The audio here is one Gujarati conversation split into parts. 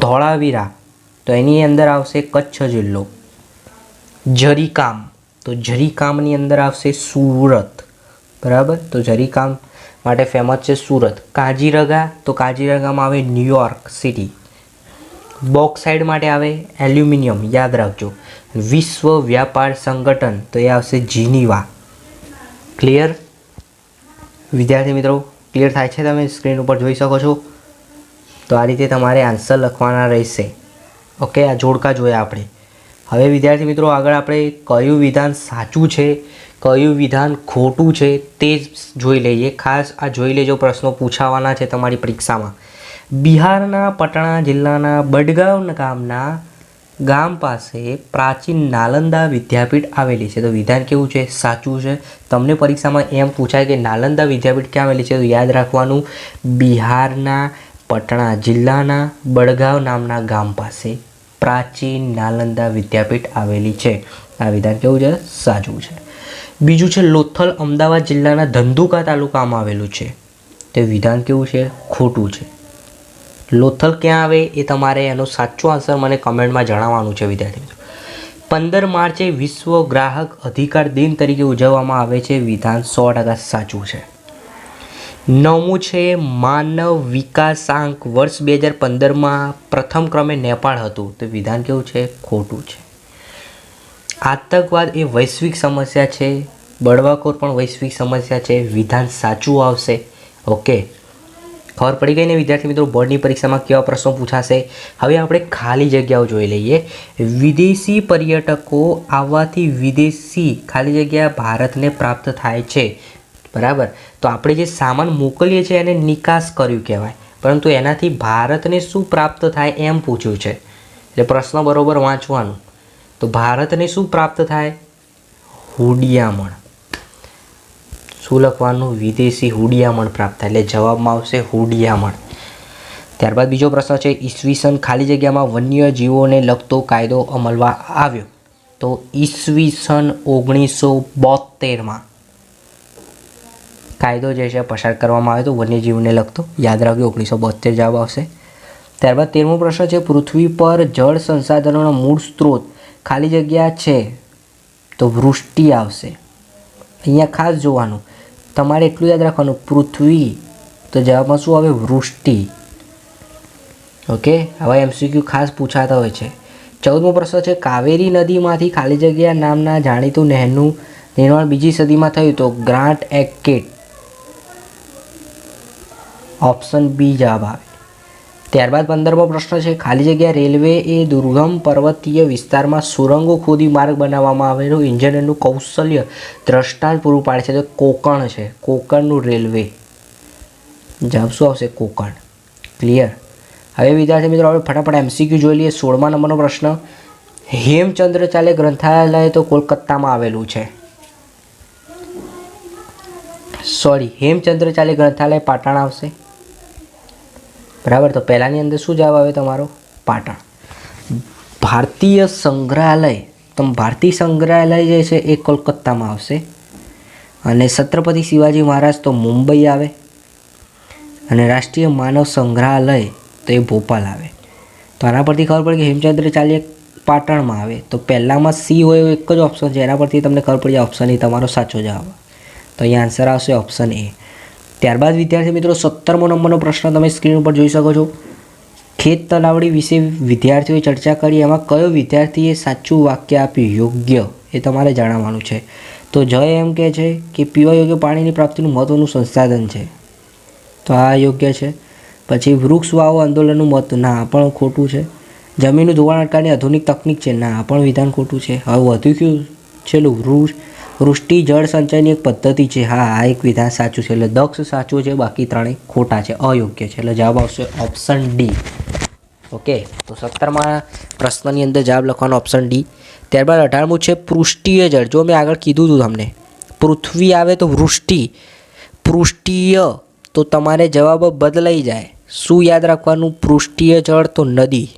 ધોળાવીરા તો એની અંદર આવશે કચ્છ જિલ્લો. જરીકામ તો જરીકામની અંદર આવશે સુરત. બરાબર, તો જરીકામ માટે ફેમસ છે સુરત. કાજીરગા તો કાજીરગામાં આવે ન્યુયોર્ક સિટી. બોક્સાઇડ માટે આવે એલ્યુમિનિયમ, યાદ રાખજો. વિશ્વ વ્યાપાર સંગઠન તો એ આવશે જીનીવા. ક્લિયર વિદ્યાર્થી મિત્રો? ક્લિયર થાય છે? તમે સ્ક્રીન ઉપર જોઈ શકો છો. તો આ રીતે તમારે આન્સર લખવાના રહેશે. ઓકે, આ જોડકા જોયા આપણે. હવે વિદ્યાર્થી મિત્રો આગળ આપણે કયું વિધાન સાચું છે, કયું વિધાન ખોટું છે તે જોઈ લઈએ. ખાસ આ જોઈ લેજો, પ્રશ્નો પૂછાવાના છે તમારી પરીક્ષામાં. બિહારના પટણા જિલ્લાના બડગાંવ ગામના ગામ પાસે પ્રાચીન નાલંદા વિદ્યાપીઠ આવેલી છે. તો વિધાન કેવું છે? સાચું છે. તમને પરીક્ષામાં એમ પૂછાય કે નાલંદા વિદ્યાપીઠ ક્યાં આવેલી છે, તો યાદ રાખવાનું બિહારના પટણા જિલ્લાના બડગાંવ નામના ગામ પાસે પ્રાચીન નાલંદા વિદ્યાપીઠ આવેલી છે. આ વિધાન કેવું છે? સાચું છે. બીજું છે લોથલ અમદાવાદ જિલ્લાના ધંધુકા તાલુકામાં આવેલું છે. તે વિધાન કેવું છે? ખોટું છે. લોથલ ક્યાં આવે એ તમારે એનો સાચો આન્સર મને કમેન્ટમાં જણાવવાનું છે વિદ્યાર્થી મિત્રો. 15 માર્ચે વિશ્વ ગ્રાહક અધિકાર દિન તરીકે ઉજવવામાં આવે છે. વિધાન 100% સાચું છે. 9મું છે માનવ વિકાસાંક વર્ષ 2015માં પ્રથમ ક્રમે નેપાળ હતું. તો વિધાન કેવું છે? ખોટું છે. આતંકવાદ એ વૈશ્વિક સમસ્યા છે. બળવાખોર પણ વૈશ્વિક સમસ્યા છે. વિધાન સાચું આવશે. ઓકે, ખબર પડી ગઈ ને વિદ્યાર્થી મિત્રો બોર્ડની પરીક્ષામાં કેવા પ્રશ્નો પૂછાશે. હવે આપણે ખાલી જગ્યાઓ જોઈ લઈએ. વિદેશી પર્યટકો આવવાથી વિદેશી ખાલી જગ્યા ભારતને પ્રાપ્ત થાય છે. બરાબર, તો આપણે જે સામાન મોકલીએ છીએ એને નિકાસ કર્યું કહેવાય, પરંતુ એનાથી ભારતને શું પ્રાપ્ત થાય એમ પૂછ્યું છે. એટલે પ્રશ્ન બરોબર વાંચવાનું. તો ભારતને શું પ્રાપ્ત થાય? હુડિયામણ. શું લખવાનું? વિદેશી હુડિયામણ પ્રાપ્ત થાય. એટલે જવાબમાં આવશે હુડિયામણ. ત્યારબાદ બીજો પ્રશ્ન છે ઈસવીસન ખાલી જગ્યામાં વન્યજીવોને લગતો કાયદો અમલમાં આવ્યો. તો ઈસવીસન 1972માં કાયદો જે છે પસાર કરવામાં આવ્યો તો વન્યજીવને લગતો. યાદ રાખજો 1972 જવાબ આવશે. ત્યારબાદ 13મો પ્રશ્ન છે પૃથ્વી પર જળ સંસાધનોનો મૂળ સ્ત્રોત ખાલી જગ્યા છે તો વૃષ્ટિ આવશે. અહીંયા ખાસ જોવાનું, તમારે એટલું યાદ રાખવાનું પૃથ્વી તો જવાબમાં શું આવે? વૃષ્ટિ. ઓકે, હવે MCQ ખાસ પૂછાતા હોય છે. 14મો પ્રશ્ન છે કાવેરી નદીમાંથી ખાલી જગ્યા નામના જાણીતું નહેરનું નિર્માણ બીજી સદીમાં થયું. તો ગ્રાન્ટ એકેટ. ઓપ્શન બી જવાબ આવે. ત્યારબાદ 15મો પ્રશ્ન છે ખાલી જગ્યા રેલવે એ દુર્ગમ પર્વતીય વિસ્તારમાં સુરંગો ખોદી માર્ગ બનાવવામાં આવેલું ઇન્જિનિયરનું કૌશલ્ય દ્રષ્ટાંત પૂરું પાડે છે. તો કોકણ છે, કોકણનું રેલવે. જવાબ શું આવશે? કોકણ. ક્લિયર. હવે વિદ્યાર્થી મિત્રો આપણે ફટાફટ MCQ જોઈ લઈએ. 16મા નંબરનો પ્રશ્ન હેમચંદ્રચાલે ગ્રંથાલય તો કોલકાતામાં આવેલું છે. સોરી, હેમચંદ્રચાલે ગ્રંથાલય પાટણ આવશે. બરાબર, તો પહેલાંની અંદર શું જવાબ આવે તમારો? પાટણ. ભારતીય સંગ્રહાલય, તો ભારતીય સંગ્રહાલય જે છે એ કોલકાતામાં આવશે. અને છત્રપતિ શિવાજી મહારાજ તો મુંબઈ આવે. અને રાષ્ટ્રીય માનવ સંગ્રહાલય તો એ ભોપાલ આવે. તો આના પરથી ખબર પડે કે હેમચંદ્રચાલે પાટણમાં આવે. તો પહેલાંમાં સી હોય એવો એક જ ઓપ્શન છે, એના પરથી તમને ખબર પડી જાય ઓપ્શન એ તમારો સાચો જવાબ. તો અહીંયા આન્સર આવશે ઓપ્શન એ. ત્યારબાદ વિદ્યાર્થી મિત્રો 17મો નંબરનો પ્રશ્ન તમે સ્ક્રીન ઉપર જોઈ શકો છો. ખેત તલાવડી વિશે વિદ્યાર્થીઓએ ચર્ચા કરી, એમાં કયો વિદ્યાર્થીએ સાચું વાક્ય આપ્યું? યોગ્ય. એ તમારે જણાવવાનું છે. તો જય એમ કહે છે કે પીવા યોગ્ય પાણીની પ્રાપ્તિનું મહત્ત્વનું સંસાધન છે. તો આ યોગ્ય છે. પછી વૃક્ષ વાવો આંદોલનનું મત, ના પણ ખોટું છે. જમીનનું ધોવાણ અટકાવવાની આધુનિક તકનિક છે, ના પણ વિધાન ખોટું છે. હવે વધુ કયું છેલ્લું? વૃષ્ટિ જળ સંચયની એક પદ્ધતિ છે. હા, આ એક વિધાન સાચું છે. એટલે દક્ષ સાચું છે, બાકી ત્રણેય ખોટા છે, અયોગ્ય છે. એટલે જવાબ આવશે ઓપ્શન ડી. ઓકે, તો 17મા પ્રશ્નની અંદર જવાબ લખવાનો ઓપ્શન ડી. ત્યારબાદ 18મું છે પૃષ્ઠીય જળ. જો મેં આગળ કીધું હતું તમને, પૃથ્વી આવે તો વૃષ્ટિ, પૃષ્ઠીય તો તમારે જવાબ બદલાઈ જાય. શું યાદ રાખવાનું? પૃષ્ઠીય જળ તો નદી,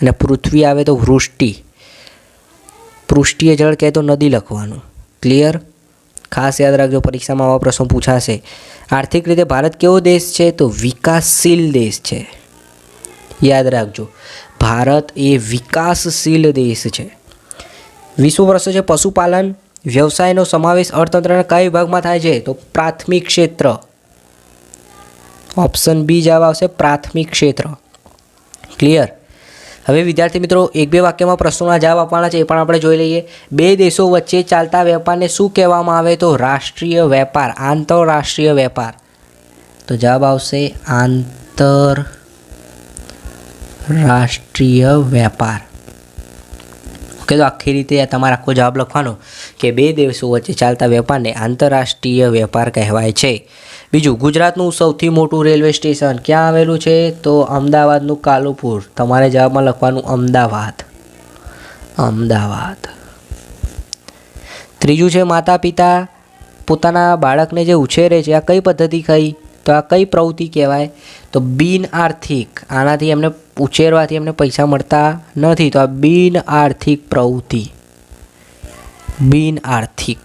અને પૃથ્વી આવે તો વૃષ્ટિ. પૃષ્ઠીય જળ કહે તો નદી લખવાનું. ક્લિયર. ખાસ યાદ રાખજો, પરીક્ષામાં આવા પ્રશ્નો પૂછાશે. આર્થિક રીતે ભારત કેવો દેશ છે? તો વિકાસશીલ દેશ છે. યાદ રાખજો, ભારત એ વિકાસશીલ દેશ છે. 20મો પ્રશ્ન છે પશુપાલન વ્યવસાયનો સમાવેશ અર્થતંત્રના કયા વિભાગમાં થાય છે? તો પ્રાથમિક ક્ષેત્ર. ઓપ્શન બી જવાબ આવશે, પ્રાથમિક ક્ષેત્ર. ક્લિયર? હવે વિદ્યાર્થી મિત્રો 1-2 વાક્યમાં પ્રશ્નોના જવાબ આપવાના છે, એ પણ આપણે જોઈ લઈએ. બે દેશો વચ્ચે ચાલતા વેપારને શું કહેવામાં આવે? તો રાષ્ટ્રીય વેપાર, આંતરરાષ્ટ્રીય વેપાર. તો જવાબ આવશે આંતરરાષ્ટ્રીય વેપાર. ઓકે, તો આખી રીતે તમારે આખો જવાબ લખવાનો કે બે દેશો વચ્ચે ચાલતા વેપારને આંતરરાષ્ટ્રીય વેપાર કહેવાય છે. બીજું, ગુજરાતનું સૌથી મોટું રેલવે સ્ટેશન ક્યાં આવેલું છે? તો અમદાવાદનું કાલુપુર. તમારે જવાબમાં લખવાનું અમદાવાદ. ત્રીજું છે માતા પિતા પોતાના બાળકને જે ઉછેરે છે આ કઈ પદ્ધતિ કઈ? તો આ કઈ પ્રવૃત્તિ કહેવાય? તો બિન આર્થિક. આનાથી એમને ઉછેરવાથી એમને પૈસા મળતા નથી, તો આ બિન આર્થિક પ્રવૃત્તિ. બિન આર્થિક.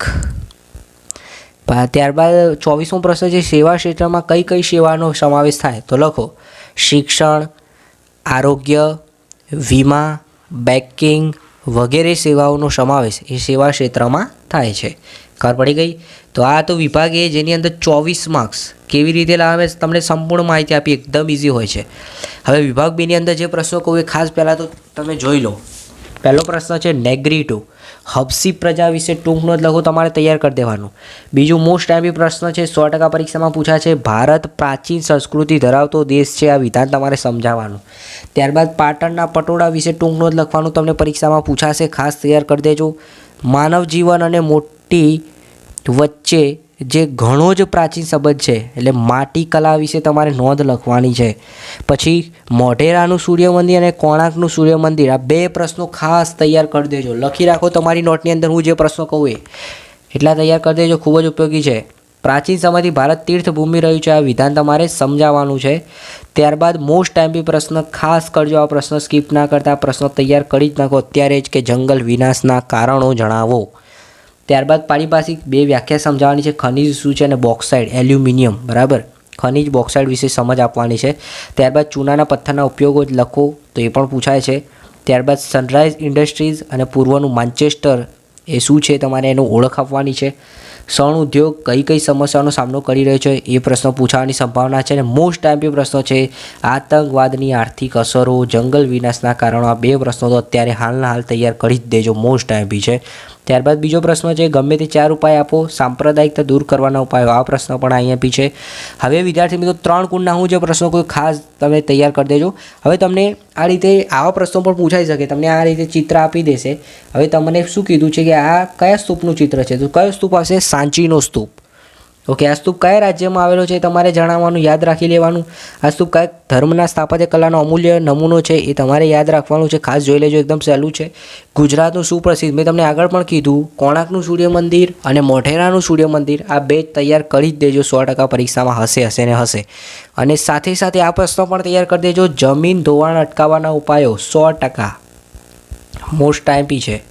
ત્યારબાદ 24મો પ્રશ્ન છે સેવા ક્ષેત્રમાં કઈ કઈ સેવાનો સમાવેશ થાય? તો લખો શિક્ષણ, આરોગ્ય, વીમા, બેન્કિંગ વગેરે સેવાઓનો સમાવેશ એ સેવા ક્ષેત્રમાં થાય છે. ખબર પડી ગઈ? તો આ તો વિભાગ એ જેની અંદર 24 માર્ક્સ કેવી રીતે લાવે તમને સંપૂર્ણ માહિતી આપી, એકદમ ઇઝી હોય છે. હવે વિભાગ બીની અંદર જે પ્રશ્નો કહું એ ખાસ પહેલાં તો તમે જોઈ લો. પહેલો પ્રશ્ન છે નેગ્રીટો, હબસી પ્રજા વિશે ટૂંક નોંધ લખો, તમારે તૈયાર કરી દેવાનું. બીજું મોસ્ટ આઈમ્પી પ્રશ્ન છે 100% પરીક્ષામાં પૂછાય છે, ભારત પ્રાચીન સંસ્કૃતિ ધરાવતો દેશ છે, આ વિધાન તમારે સમજાવવાનું. ત્યારબાદ પાટણના પટોળા વિશે ટૂંક નોંધ લખવાનું તમને પરીક્ષામાં પૂછાશે, ખાસ તૈયાર કરી દેજો. માનવ જીવન અને મોટી વચ્ચે જે ઘણો જ પ્રાચીન સંબંધ છે એટલે માટી કલા વિશે તમારે નોંધ લખવાની છે. પછી મોઢેરાનું સૂર્ય મંદિર અને કોણાર્કનું સૂર્ય મંદિર, આ બે પ્રશ્નો ખાસ તૈયાર કરી દેજો. લખી રાખો તમારી નોટની અંદર હું જે પ્રશ્નો કહું એ એટલા તૈયાર કરી દેજો, ખૂબ જ ઉપયોગી છે. પ્રાચીન સમયથી ભારત તીર્થભૂમિ રહ્યું છે, આ વિધાન તમારે સમજાવવાનું છે. ત્યારબાદ મોસ્ટ આઈમ્પી પ્રશ્ન ખાસ કરજો, આ પ્રશ્ન સ્કીપ ના કરતા, આ પ્રશ્નો તૈયાર કરી જ નાખો અત્યારે જ કે જંગલ વિનાશના કારણો જણાવો. ત્યારબાદ પારિભાષિક બે વ્યાખ્યા સમજાવવાની છે, ખનિજ શું છે અને બોક્સાઇડ એલ્યુમિનિયમ, બરાબર. ખનિજ બોક્સાઇડ વિશે સમજ આપવાની છે. ત્યારબાદ ચૂનાના પથ્થરના ઉપયોગો જ લખો તો એ પણ પૂછાય છે. ત્યારબાદ સનરાઇઝ ઇન્ડસ્ટ્રીઝ અને પૂર્વનું માન્ચેસ્ટર એ શું છે તમારે એનું ઓળખ આપવાની છે. શણ ઉદ્યોગ કઈ કઈ સમસ્યાઓનો સામનો કરી રહ્યો છે એ પ્રશ્ન પૂછાવાની સંભાવના છે. અને મોસ્ટ આઈમ્પી પ્રશ્નો છે આતંકવાદની આર્થિક અસરો, જંગલ વિનાશના કારણો. આ બે પ્રશ્નો તો અત્યારે હાલના હાલ તૈયાર કરી જ દેજો, મોસ્ટ આઈમ્પી છે. ત્યારબાદ બીજો પ્રશ્ન છે ગમે તે 4 ઉપાય આપો સાંપ્રદાયિકતા દૂર કરવાના ઉપાયો, આ પ્રશ્ન પણ આઈએમપી છે. હવે વિદ્યાર્થી મિત્રો 3 ગુણના હું જે પ્રશ્નો કોઈ ખાસ તમે તૈયાર કરી દેજો. હવે તમને આ રીતે આવા પ્રશ્નો પણ પૂછાઈ શકે, તમને આ રીતે ચિત્ર આપી દેશે. હવે તમને શું કીધું છે કે આ કયા સ્તૂપનું ચિત્ર છે? તો કયો સ્તૂપ આવશે? સાંચીનો સ્તૂપ. ઓકે, આ સ્તૂપ કયા રાજ્યમાં આવેલો છે તમારે જણાવવાનું, યાદ રાખી લેવાનું. આ સ્તૂપ કયા ધર્મના સ્થાપત્ય કલાનો અમૂલ્ય નમૂનો છે એ તમારે યાદ રાખવાનું છે, ખાસ જોઈ લેજો, એકદમ સહેલું છે. ગુજરાતનું સુપ્રસિદ્ધ મેં તમને આગળ પણ કીધું કોણાર્કનું સૂર્ય મંદિર અને મોઢેરાનું સૂર્ય મંદિર, આ બે તૈયાર કરી જ દેજો, 100% પરીક્ષામાં હશે ને હશે. અને સાથે સાથે આ પ્રશ્નો પણ તૈયાર કરી દેજો, જમીન ધોવાણ અટકાવવાના ઉપાયો 100% મોસ્ટ આઈમ્પી છે,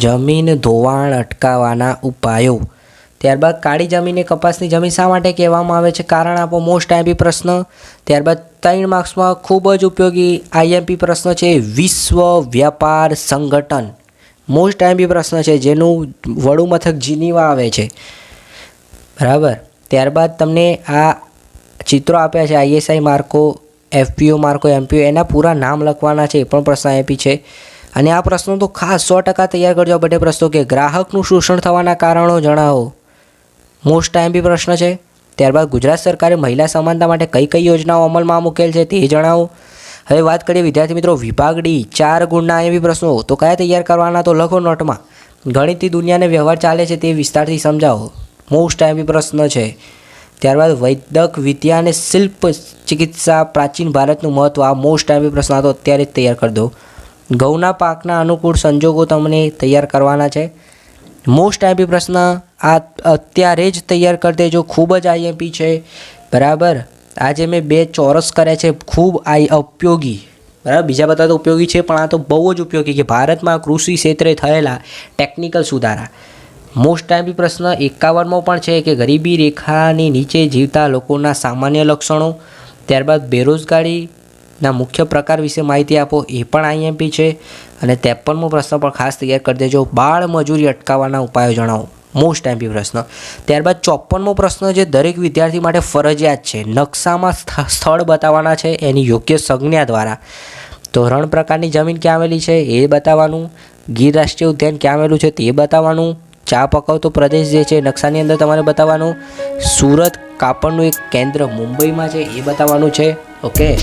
જમીન ધોવાણ અટકાવવાના ઉપાયો. ત્યારબાદ કાળી જમીનને કપાસની જમીન શા માટે કહેવામાં આવે છે? કારણ આપો, મોસ્ટ આઈએમપી પ્રશ્ન. ત્યારબાદ 3 માર્ક્સમાં ખૂબ જ ઉપયોગી આઈએમપી પ્રશ્ન છે વિશ્વ વ્યાપાર સંગઠન, મોસ્ટ આઈએમપી પ્રશ્ન છે જેનું વડું મથક જીનીવા આવે છે, બરાબર. ત્યારબાદ તમને આ ચિત્રો આપ્યા છે ISI Marco, FPO Marco, MPO, એના પૂરા નામ લખવાના છે, એ પણ પ્રશ્ન આઈએમપી છે. અને આ પ્રશ્નો તો ખાસ 100% તૈયાર કરજો. બધે પ્રશ્નો કે ગ્રાહકનું શોષણ થવાના કારણો જણાવો, મોસ્ટ આઈએમપી પ્રશ્ન છે. ત્યારબાદ ગુજરાત સરકારે મહિલા સમાનતા માટે કઈ કઈ યોજનાઓ અમલમાં મૂકેલ છે તે જણાવો. હવે વાત કરીએ વિદ્યાર્થી મિત્રો વિભાગ ડી, 4 ગુણના આઈએમપી પ્રશ્નો તો કયા તૈયાર કરવાના? તો લખો નોટમાં, ગણિતની દુનિયાને વ્યવહાર ચાલે છે તે વિસ્તારથી સમજાવો, મોસ્ટ આઈએમપી પ્રશ્ન છે. ત્યારબાદ વૈદક વિદ્યા અને શિલ્પ ચિકિત્સા પ્રાચીન ભારતનું મહત્વ, આ મોસ્ટ આઈએમપી પ્રશ્ન તો અત્યારે જ તૈયાર કરી દો. ઘઉંના પાકના અનુકૂળ સંજોગો તમને તૈયાર કરવાના છે, મોસ્ટ આઈએમપી પ્રશ્ન આ અત્યારે જ તૈયાર કરી દેજો, ખૂબ જ આઈએમપી છે, બરાબર. આજે મેં 2 ચોરસ કર્યા છે, ખૂબ ઉપયોગી, બરાબર. બીજા બધા તો ઉપયોગી છે પણ આ તો બહુ જ ઉપયોગી કે ભારતમાં કૃષિ ક્ષેત્રે થયેલા ટેકનિકલ સુધારા. મોસ્ટ આઈએમપી પ્રશ્ન 51મો પણ છે કે ગરીબી રેખાની નીચે જીવતા લોકોના સામાન્ય લક્ષણો. ત્યારબાદ બેરોજગારી ના મુખ્ય પ્રકાર વિશે માહિતી આપો, એ પણ આઈએમપી છે. અને 53મો પ્રશ્ન પણ ખાસ તૈયાર કરી દેજો, બાળ મજૂરી અટકાવવાના ઉપાયો જણાવો. મોસ્ટ એમપી પ્રશ્ન. ત્યારબાદ 54મો પ્રશ્ન જે દરેક વિદ્યાર્થી માટે ફરજિયાત છે, નકશામાં સ્થળ બતાવવાના છે એની યોગ્ય સંજ્ઞા દ્વારા. તો રણ પ્રકારની જમીન ક્યાં આવેલી છે એ બતાવવાનું, ગીર રાષ્ટ્રીય ઉદ્યાન ક્યાં આવેલું છે તે બતાવવાનું, ચા પકવતો પ્રદેશ જે છે નકશાની અંદર તમારે બતાવવાનું, સુરત કાપડનું એક કેન્દ્ર મુંબઈમાં છે એ બતાવવાનું છે. ઓકે.